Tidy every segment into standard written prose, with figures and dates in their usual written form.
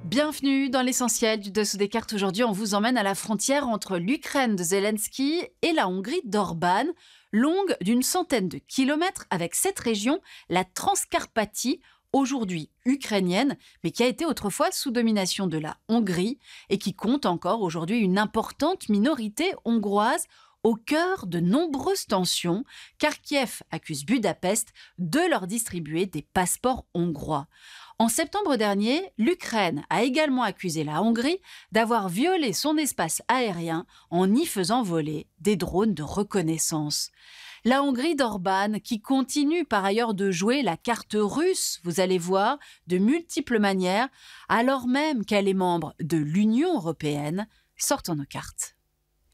Bienvenue dans l'essentiel du Dessous des cartes. Aujourd'hui, on vous emmène à la frontière entre l'Ukraine de Zelensky et la Hongrie d'Orban, longue d'une centaine de kilomètres avec cette région, la Transcarpathie, aujourd'hui ukrainienne, mais qui a été autrefois sous domination de la Hongrie et qui compte encore aujourd'hui une importante minorité hongroise au cœur de nombreuses tensions, car Kiev accuse Budapest de leur distribuer des passeports hongrois. En septembre dernier, l'Ukraine a également accusé la Hongrie d'avoir violé son espace aérien en y faisant voler des drones de reconnaissance. La Hongrie d'Orban, qui continue par ailleurs de jouer la carte russe, vous allez voir, de multiples manières, alors même qu'elle est membre de l'Union européenne, sortons nos cartes.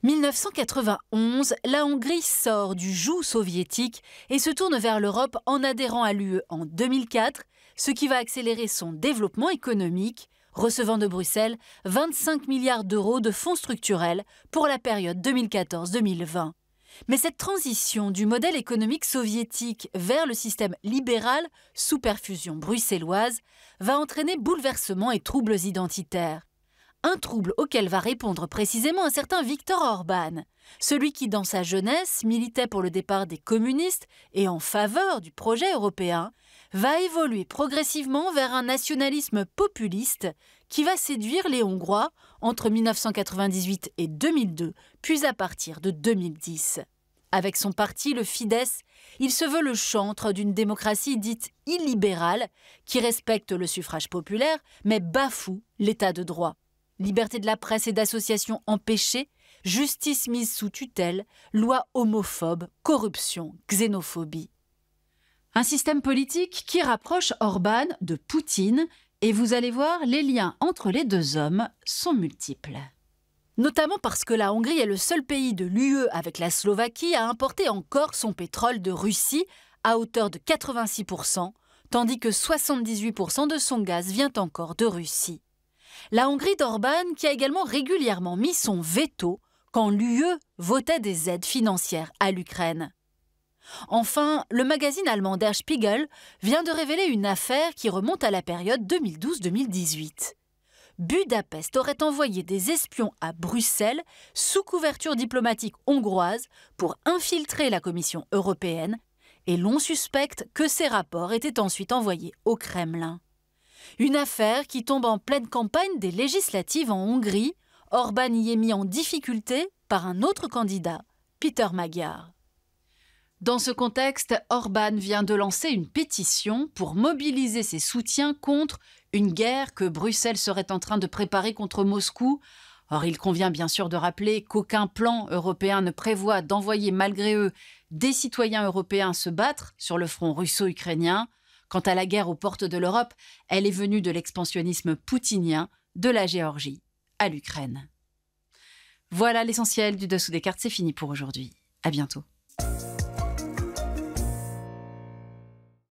1991, la Hongrie sort du joug soviétique et se tourne vers l'Europe en adhérant à l'UE en 2004, ce qui va accélérer son développement économique, recevant de Bruxelles 25 milliards d'euros de fonds structurels pour la période 2014-2020. Mais cette transition du modèle économique soviétique vers le système libéral sous perfusion bruxelloise va entraîner bouleversements et troubles identitaires. Un trouble auquel va répondre précisément un certain Viktor Orban, celui qui, dans sa jeunesse, militait pour le départ des communistes et en faveur du projet européen, va évoluer progressivement vers un nationalisme populiste qui va séduire les Hongrois entre 1998 et 2002, puis à partir de 2010. Avec son parti, le Fidesz, il se veut le chantre d'une démocratie dite illibérale qui respecte le suffrage populaire mais bafoue l'état de droit. Liberté de la presse et d'association empêchée, justice mise sous tutelle, loi homophobe, corruption, xénophobie. Un système politique qui rapproche Orban de Poutine, et vous allez voir, les liens entre les deux hommes sont multiples. Notamment parce que la Hongrie est le seul pays de l'UE avec la Slovaquie à importer encore son pétrole de Russie à hauteur de 86%, tandis que 78% de son gaz vient encore de Russie. La Hongrie d'Orban qui a également régulièrement mis son veto quand l'UE votait des aides financières à l'Ukraine. Enfin, le magazine allemand Der Spiegel vient de révéler une affaire qui remonte à la période 2012-2018. Budapest aurait envoyé des espions à Bruxelles sous couverture diplomatique hongroise pour infiltrer la Commission européenne et l'on suspecte que ces rapports étaient ensuite envoyés au Kremlin. Une affaire qui tombe en pleine campagne des législatives en Hongrie. Orban y est mis en difficulté par un autre candidat, Péter Magyar. Dans ce contexte, Orban vient de lancer une pétition pour mobiliser ses soutiens contre une guerre que Bruxelles serait en train de préparer contre Moscou. Or, il convient bien sûr de rappeler qu'aucun plan européen ne prévoit d'envoyer malgré eux des citoyens européens se battre sur le front russo-ukrainien. Quant à la guerre aux portes de l'Europe, elle est venue de l'expansionnisme poutinien de la Géorgie à l'Ukraine. Voilà l'essentiel du Dessous des cartes, c'est fini pour aujourd'hui. À bientôt.